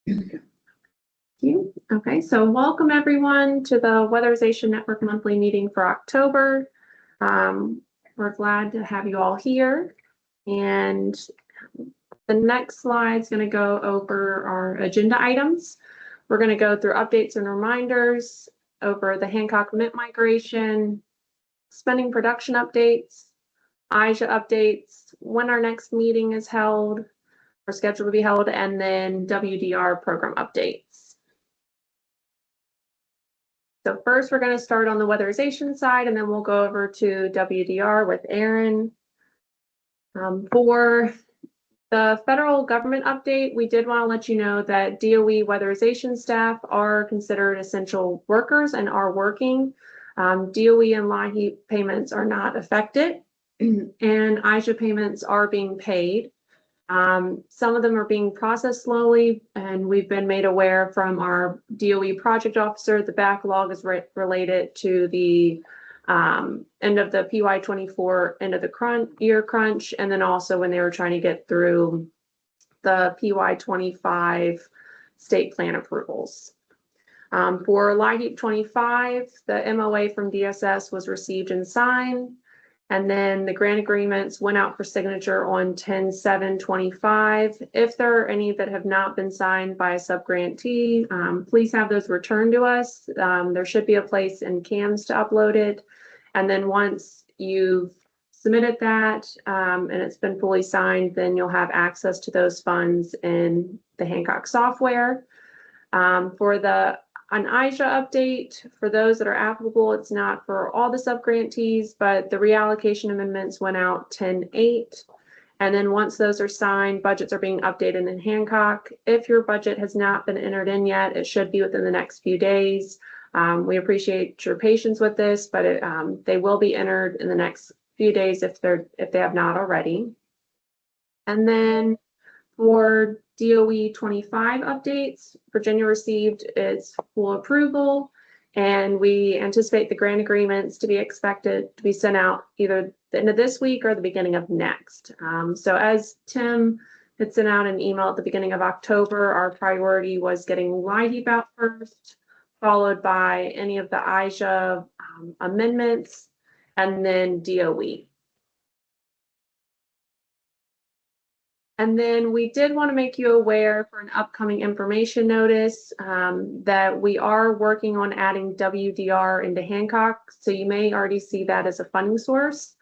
Thank you. Okay, so welcome everyone to the Weatherization Network monthly meeting for October. We're glad to have you all here. And the next slide is going to go over our agenda items. We're going to go through updates and reminders over the Hancock Mint migration, spending production updates, IJA updates, when our next meeting is held or scheduled to be held, and then WDR program updates. So first, we're going to start on the weatherization side, and then we'll go over to WDR with Aaron. For the federal government update, we did want to let you know that DOE weatherization staff are considered essential workers and are working. DOE and LIHEAP payments are not affected, and IJA payments are being paid. Some of them are being processed slowly, and we've been made aware from our DOE project officer the backlog is related to the end of the PY24 end of the year crunch, and then also when they were trying to get through the PY25 state plan approvals. For LIHEAP 25, the MOA from DSS was received and signed. And then the grant agreements went out for signature on 10/7/25. If there are any that have not been signed by a subgrantee, please have those returned to us. There should be a place in CAMS to upload it. And then once you've submitted that and it's been fully signed, then you'll have access to those funds in the Hancock software. For an IJA update, for those that are applicable, it's not for all the subgrantees, but the reallocation amendments went out 10/8. And then once those are signed, budgets are being updated in Hancock. If your budget has not been entered in yet, it should be within the next few days. We appreciate your patience with this, but they will be entered in the next few days if they have not already. And then for DOE 25 updates, Virginia received its full approval, and we anticipate the grant agreements to be expected to be sent out either the end of this week or the beginning of next. So as Tim had sent out an email at the beginning of October, our priority was getting LIHEAP out first, followed by any of the IJA amendments, and then DOE. And then we did want to make you aware for an upcoming information notice that we are working on adding WDR into Hancock. So you may already see that as a funding source.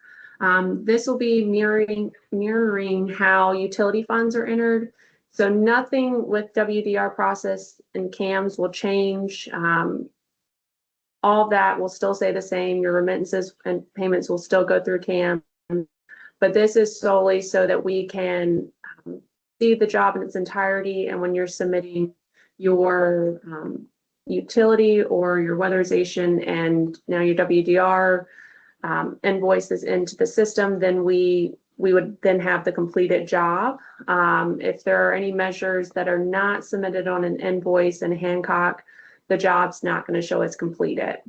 This will be mirroring how utility funds are entered. So nothing with WDR process and CAMS will change. All of that will still stay the same. Your remittances and payments will still go through CAMS. But this is solely so that we can see the job in its entirety. And when you're submitting your utility or your weatherization and now your WDR invoices into the system, then we would then have the completed job. If there are any measures that are not submitted on an invoice in Hancock, the job's not going to show as completed.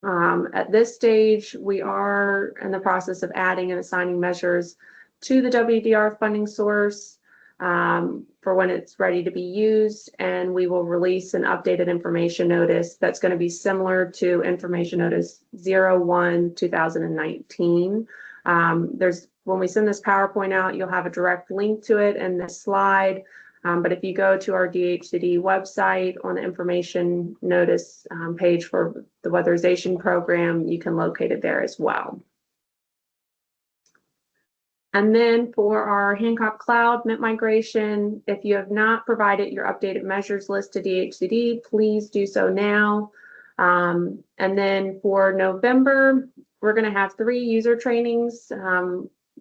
At this stage, we are in the process of adding and assigning measures to the WDR funding source for when it's ready to be used, and we will release an updated information notice that's going to be similar to information notice 01/2019. When we send this PowerPoint out, you'll have a direct link to it in this slide. But if you go to our DHCD website on the information notice page for the weatherization program, you can locate it there as well. And then for our Hancock Cloud Mint migration, if you have not provided your updated measures list to DHCD, please do so now. And then for November, we're going to have 3 user trainings,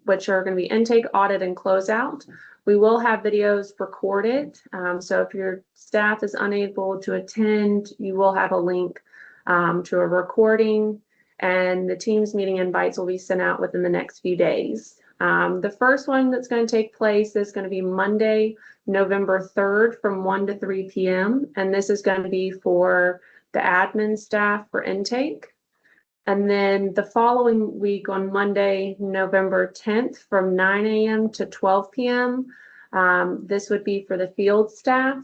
which are going to be intake, audit, and closeout. We will have videos recorded. So if your staff is unable to attend, you will have a link to a recording, and the Teams meeting invites will be sent out within the next few days. The first one that's going to take place is going to be Monday, November 3rd from 1 to 3 p.m. And this is going to be for the admin staff for intake. And then the following week on Monday, November 10th from 9 a.m. to 12 p.m. This would be for the field staff.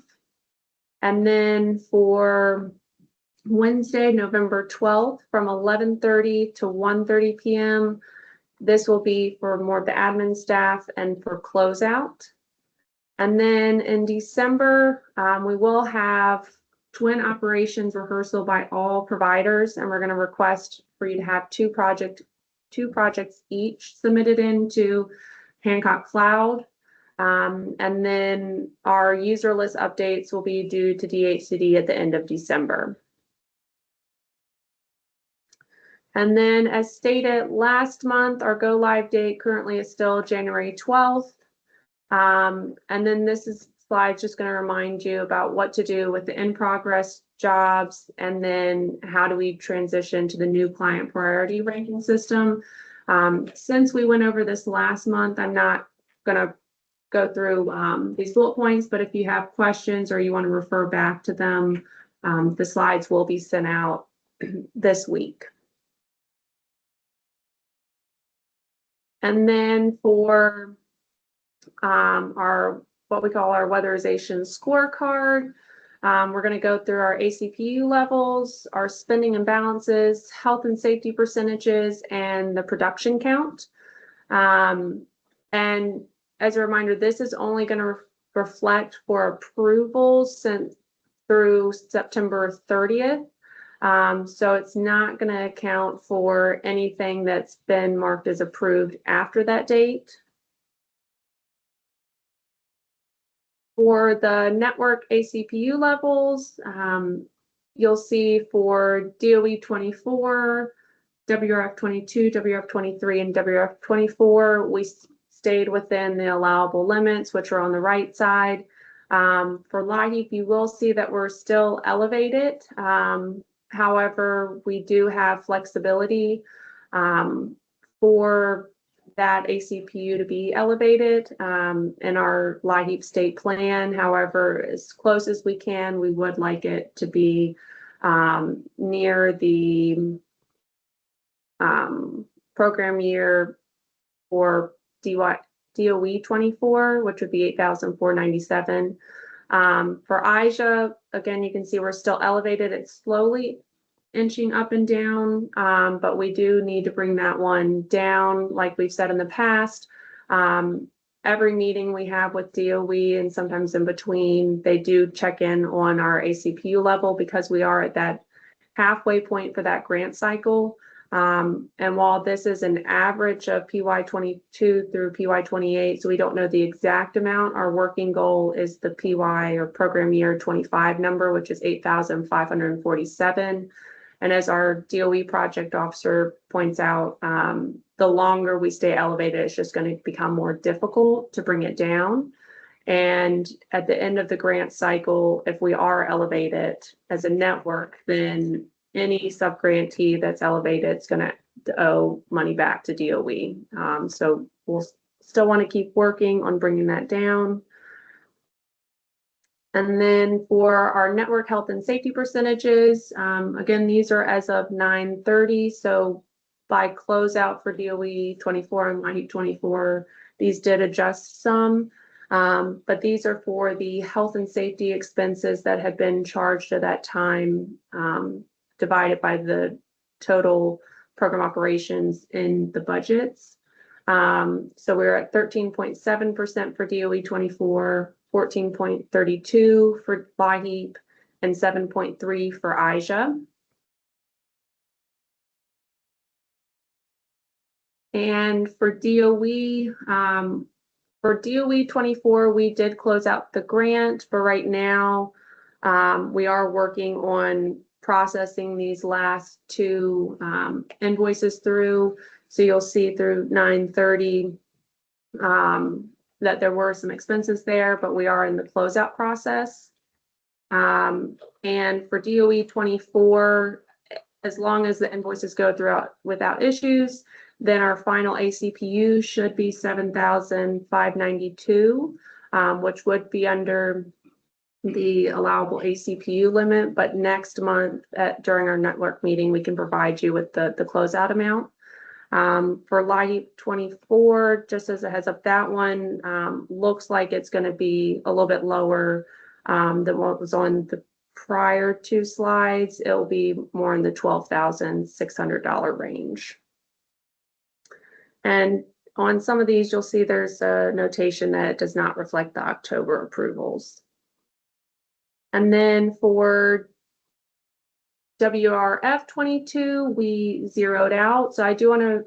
And then for Wednesday, November 12th, from 11:30 to 1:30 p.m., this will be for more of the admin staff and for closeout. And then in December, we will have twin operations rehearsal by all providers, and we're going to request for you to have two projects each submitted into Hancock Cloud. And then our user list updates will be due to DHCD at the end of December. And then as stated last month, our go live date currently is still January 12th. And then this slide just going to remind you about what to do with the in-progress jobs, and then how do we transition to the new client priority ranking system. Since we went over this last month, I'm not going to go through these bullet points, but if you have questions or you want to refer back to them, the slides will be sent out this week. And then for our what we call our weatherization scorecard, we're going to go through our ACPU levels, our spending and balances, health and safety percentages, and the production count. And as a reminder, this is only going to reflect for approvals sent through September 30th. So it's not going to account for anything that's been marked as approved after that date. For the network ACPU levels, you'll see for DOE 24, WRF 22, WRF 23, and WRF 24, we stayed within the allowable limits, which are on the right side. For LIHEAP, you will see that we're still elevated. However, we do have flexibility for that ACPU to be elevated in our LIHEAP state plan. However, as close as we can, we would like it to be near the program year for DOE 24, which would be 8,497. For IJA, again, you can see we're still elevated. It's slowly inching up and down, but we do need to bring that one down, like we've said in the past. Every meeting we have with DOE, and sometimes in between, they do check in on our ACPU level, because we are at that halfway point for that grant cycle. And while this is an average of PY22 through PY28, so we don't know the exact amount, our working goal is the PY or program year 25 number, which is 8,547. And as our DOE project officer points out, the longer we stay elevated, it's just going to become more difficult to bring it down. And at the end of the grant cycle, if we are elevated as a network, then any subgrantee that's elevated is going to owe money back to DOE. So we'll still want to keep working on bringing that down. And then for our network health and safety percentages, again, these are as of 9/30. So by closeout for DOE 24 and LIHEAP 24, these did adjust some. But these are for the health and safety expenses that had been charged at that time, divided by the total program operations in the budgets. So we're at 13.7% for DOE 24, 14.32 for LIHEAP, and 7.3 for IJA. And for DOE 24, we did close out the grant, but right now we are working on processing these last two invoices through. So you'll see through 9/30 that there were some expenses there, but we are in the closeout process. And for DOE 24, as long as the invoices go throughout without issues, then our final ACPU should be 7,592, which would be under the allowable ACPU limit. But next month during our network meeting, we can provide you with the closeout amount. For LIHEAP 24, just as a heads up, that one looks like it's going to be a little bit lower than what was on the prior two slides. It'll be more in the $12,600 range. And on some of these, you'll see there's a notation that it does not reflect the October approvals. And then for WRF 22, we zeroed out. So I do want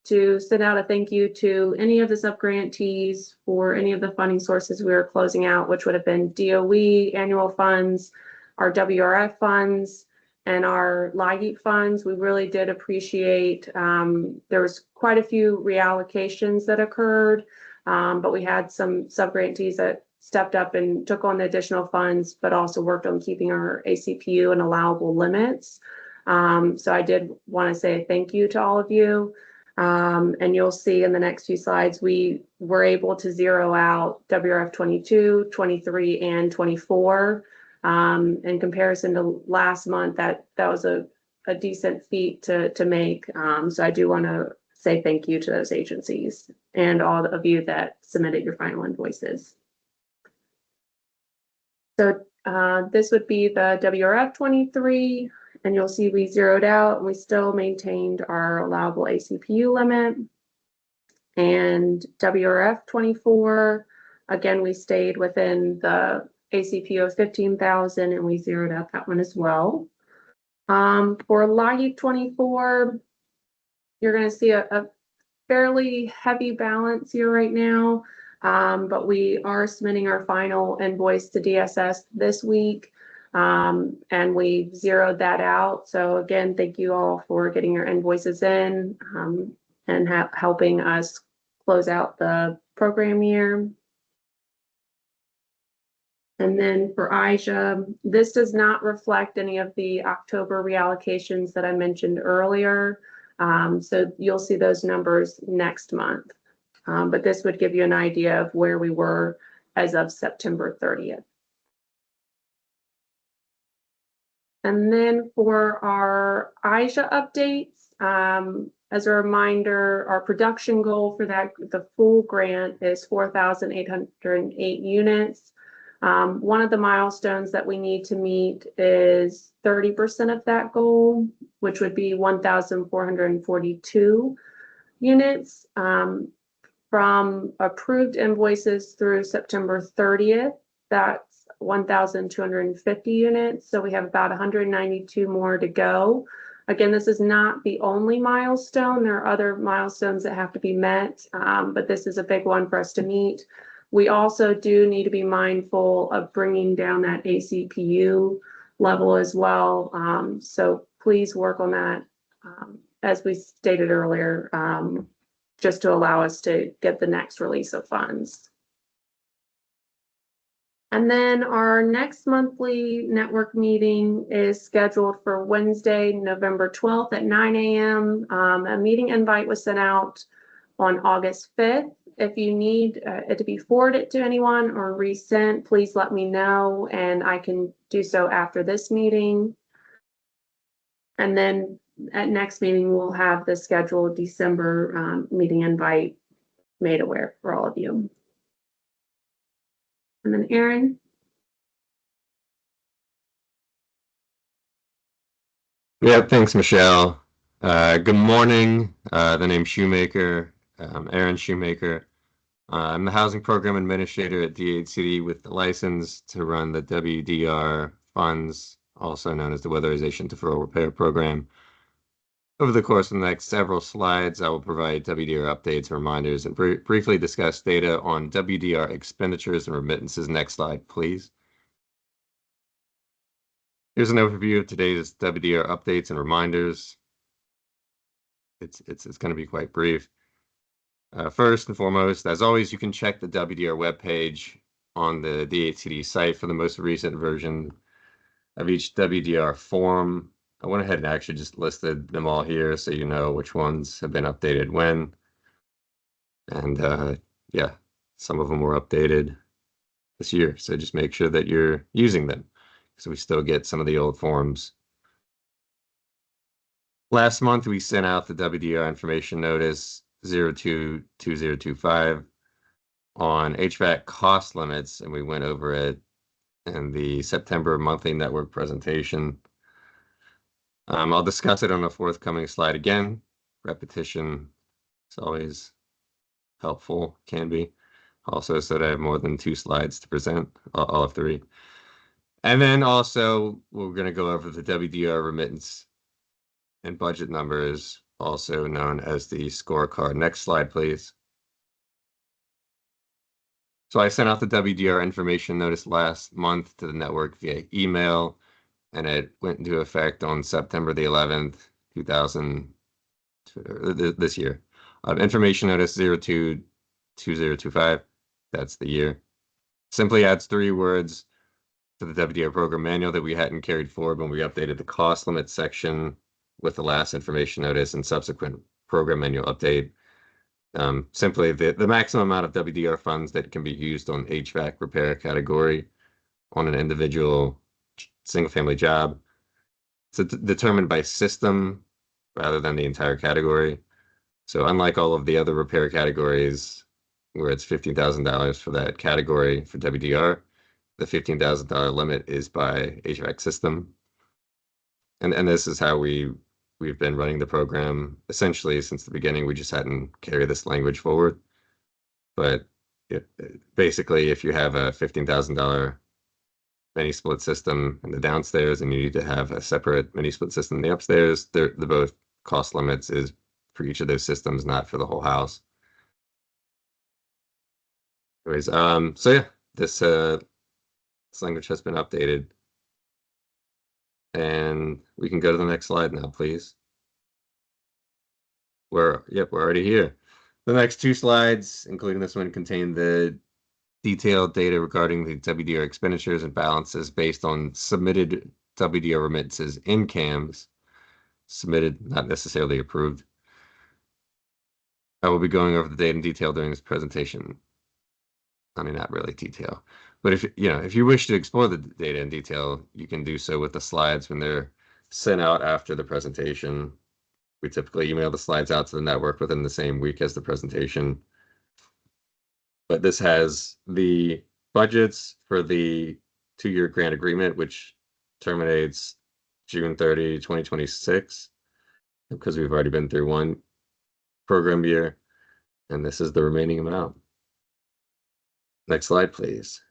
to send out a thank you to any of the subgrantees for any of the funding sources we were closing out, which would have been DOE annual funds, our WRF funds, and our LIHEAP funds. We really did appreciate, there was quite a few reallocations that occurred, but we had some subgrantees that stepped up and took on the additional funds, but also worked on keeping our ACPU and allowable limits. So I did want to say thank you to all of you. And you'll see in the next few slides, we were able to zero out WRF 22, 23, and 24. In comparison to last month, that was a decent feat to make. So I do want to say thank you to those agencies and all of you that submitted your final invoices. So this would be the WRF 23, and you'll see we zeroed out and we still maintained our allowable ACPU limit. And WRF 24, again, we stayed within the ACPU of 15,000 and we zeroed out that one as well. For LIHEAP 24, you're going to see a fairly heavy balance here right now. But we are submitting our final invoice to DSS this week, and we zeroed that out. So again, thank you all for getting your invoices in and helping us close out the program year. And then for IJA, this does not reflect any of the October reallocations that I mentioned earlier. So you'll see those numbers next month. But this would give you an idea of where we were as of September 30th. And then for our IJA updates, as a reminder, our production goal for that, the full grant is 4,808 units. One of the milestones that we need to meet is 30% of that goal, which would be 1,442 units. From approved invoices through September 30th, that's 1,250 units. So we have about 192 more to go. Again, this is not the only milestone. There are other milestones that have to be met, but this is a big one for us to meet. We also do need to be mindful of bringing down that ACPU level as well. So please work on that, as we stated earlier, just to allow us to get the next release of funds. And then our next monthly network meeting is scheduled for Wednesday, November 12th at 9 a.m. A meeting invite was sent out on August 5th. If you need it to be forwarded to anyone or resent, please let me know and I can do so after this meeting. And then at next meeting, we'll have the scheduled December meeting invite made aware for all of you. And then Aaron. Yeah, thanks, Michelle. Good morning. The name's Shoemaker, Aaron Shoemaker. I'm the Housing Program Administrator at DHCD with the license to run the WDR funds, also known as the Weatherization Deferral Repair Program. Over the course of the next several slides, I will provide WDR updates, reminders, and briefly discuss data on WDR expenditures and remittances. Next slide, please. Here's an overview of today's WDR updates and reminders. It's going to be quite brief. First and foremost, as always, you can check the WDR webpage on the DHCD site for the most recent version of each WDR form. I went ahead and actually just listed them all here so you know which ones have been updated when. And yeah, some of them were updated this year. So just make sure that you're using them, so we still get some of the old forms. Last month, we sent out the WDR information notice 022025 on HVAC cost limits, and we went over it and the September monthly network presentation. I'll discuss it on a forthcoming slide again. Repetition is always helpful, can be. Also, so that I have more than 2 slides to present. I'll have 3. And then also, we're going to go over the WDR remittance and budget numbers, also known as the scorecard. Next slide, please. So I sent out the WDR information notice last month to the network via email, and it went into effect on September the 11th, 2000, this year. Information notice 022025, that's the year. Simply adds 3 words to the WDR program manual that we hadn't carried forward when we updated the cost limit section with the last information notice and subsequent program manual update. Simply the maximum amount of WDR funds that can be used on HVAC repair category on an individual single-family job. It's determined by system rather than the entire category. So unlike all of the other repair categories where it's $15,000 for that category for WDR, the $15,000 limit is by HVAC system. And this is how we've been running the program essentially since the beginning. We just hadn't carried this language forward. But basically, if you have a $15,000 mini split system in the downstairs and you need to have a separate mini split system in the upstairs, the both cost limits is for each of those systems, not for the whole house. Anyways, so yeah, this language has been updated. And we can go to the next slide now, please. We're already here. The next 2 slides, including this one, contain the detailed data regarding the WDR expenditures and balances based on submitted WDR remittances in CAMS, submitted, not necessarily approved. I will be going over the data in detail during this presentation. I mean, not really detail, but if you wish to explore the data in detail, you can do so with the slides when they're sent out after the presentation. We typically email the slides out to the network within the same week as the presentation. But this has the budgets for the 2-year grant agreement, which terminates June 30, 2026, because we've already been through 1 program year, and this is the remaining amount. Next slide, please.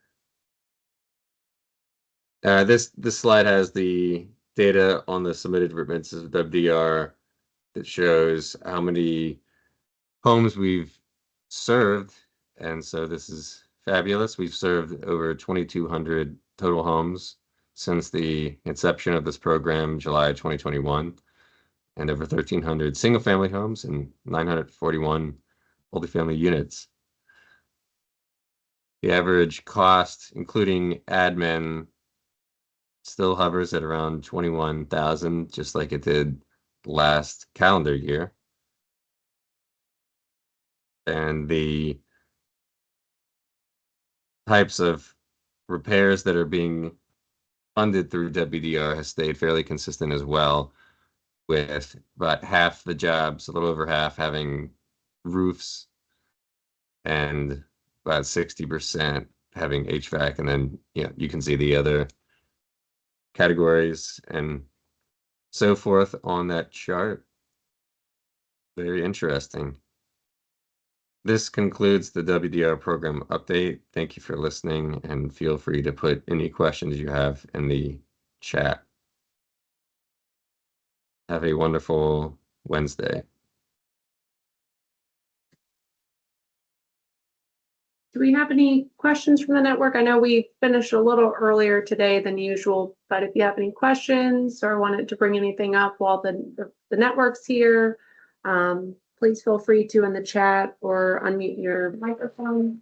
This slide has the data on the submitted remittances of WDR that shows how many homes we've served. And so this is fabulous. We've served over 2,200 total homes since the inception of this program, July 2021, and over 1,300 single-family homes and 941 multifamily units. The average cost, including admin, still hovers at around $21,000, just like it did last calendar year. And the types of repairs that are being funded through WDR has stayed fairly consistent as well, with about half the jobs, a little over half, having roofs, and about 60% having HVAC. And then you can see the other categories and so forth on that chart. Very interesting. This concludes the WDR program update. Thank you for listening, and feel free to put any questions you have in the chat. Have a wonderful Wednesday. Do we have any questions from the network? I know we finished a little earlier today than usual, but if you have any questions or wanted to bring anything up while the network's here, please feel free to in the chat or unmute your microphone.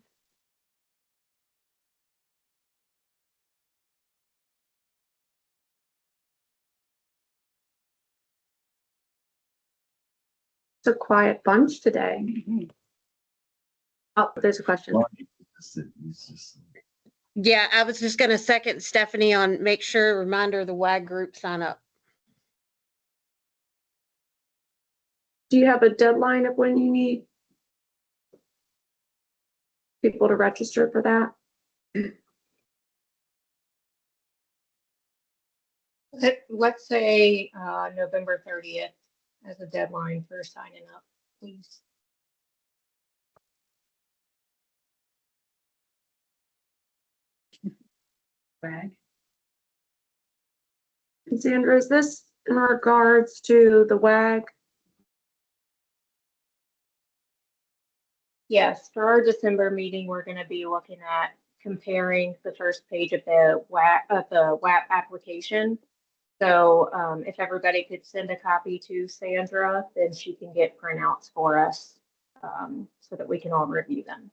It's a quiet bunch today. Oh, there's a question. Yeah, I was just going to second Stephanie on make sure, reminder of the WAG group sign up. Do you have a deadline of when you need people to register for that? Let's say November 30th as a deadline for signing up, please. Brag. Sandra, is this in regards to the WAG? Yes, for our December meeting, we're going to be looking at comparing the first page of the WAP application. So if everybody could send a copy to Sandra, then she can get printouts for us so that we can all review them.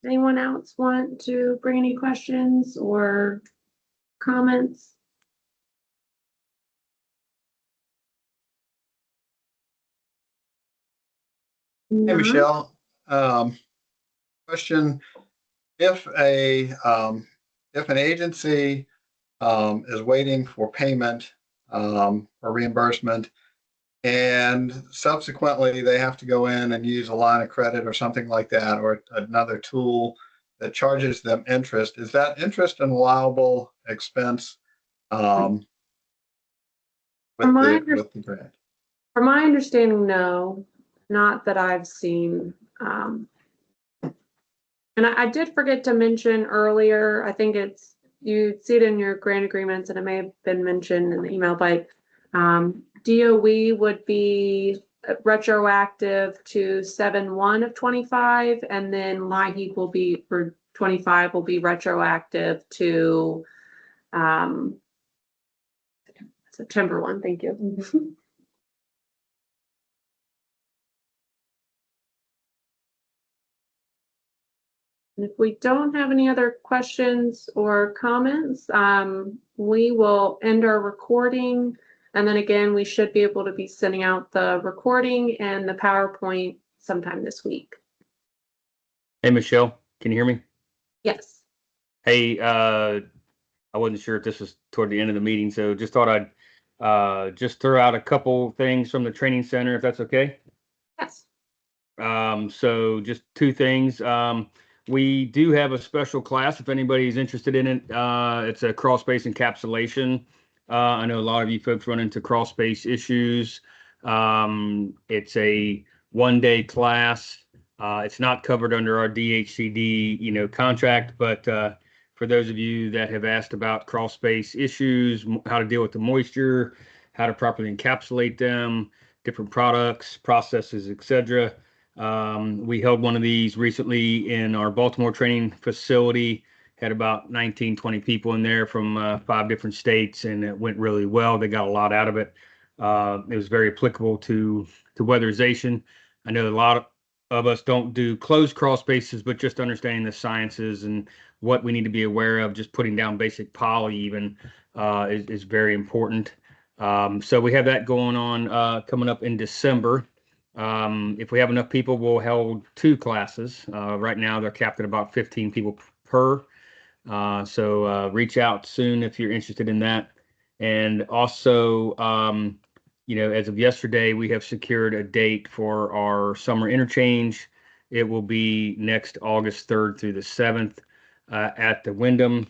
Anyone else want to bring any questions or comments? Hey, No? Michelle. Question: if an agency is waiting for payment or reimbursement, and subsequently they have to go in and use a line of credit or something like that, or another tool that charges them interest, is that interest an allowable expense with the grant? From my understanding, no, not that I've seen. And I did forget to mention earlier, I think you see it in your grant agreements, and it may have been mentioned in the email, but DOE would be retroactive to 7/1 of 25, and then LIHEAP will be for 25 will be retroactive to September 1. Thank you. And if we don't have any other questions or comments, we will end our recording. And then again, we should be able to be sending out the recording and the PowerPoint sometime this week. Hey, Michelle, can you hear me? Yes. Hey, I wasn't sure if this was toward the end of the meeting, so just thought I'd just throw out a couple things from the training center, if that's okay. Yes. So just two things. We do have a special class if anybody's interested in it. It's a crawl space encapsulation. I know a lot of you folks run into crawl space issues. It's a one-day class. It's not covered under our DHCD, contract, but for those of you that have asked about crawl space issues, how to deal with the moisture, how to properly encapsulate them, different products, processes, etc. We held one of these recently in our Baltimore training facility, had about 19, 20 people in there from 5 different states, and it went really well. They got a lot out of it. It was very applicable to weatherization. I know a lot of us don't do closed crawl spaces, but just understanding the sciences and what we need to be aware of, just putting down basic poly even is very important. So we have that going on coming up in December. If we have enough people, we'll hold 2 classes. Right now, they're capped at about 15 people per. So reach out soon if you're interested in that. And also, as of yesterday, we have secured a date for our summer interchange. It will be next August 3rd through the 7th at the Wyndham,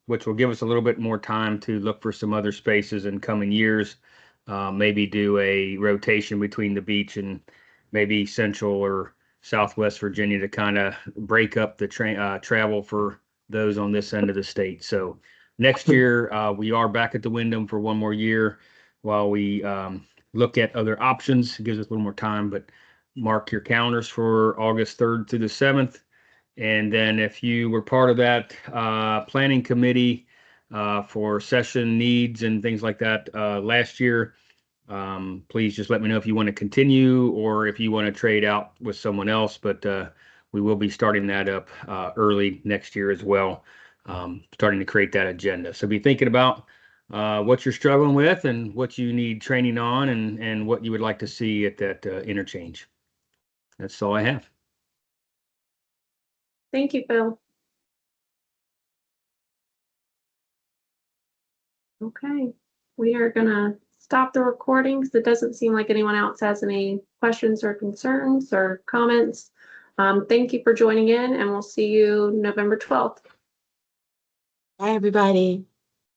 which will give us a little bit more time to look for some other spaces in coming years. Maybe do a rotation between the beach and maybe Central or Southwest Virginia to kind of break up the travel for those on this end of the state. So next year, we are back at the Wyndham for one more year while we look at other options. It gives us a little more time, but mark your calendars for August 3rd through the 7th. And then if you were part of that planning committee for session needs and things like that last year, please just let me know if you want to continue or if you want to trade out with someone else. But we will be starting that up early next year as well, starting to create that agenda. So be thinking about what you're struggling with and what you need training on and what you would like to see at that interchange. That's all I have. Thank you, Phil. Okay, we are gonna stop the recording because it doesn't seem like anyone else has any questions or concerns or comments. Thank you for joining in, and we'll see you November 12th. Bye, everybody.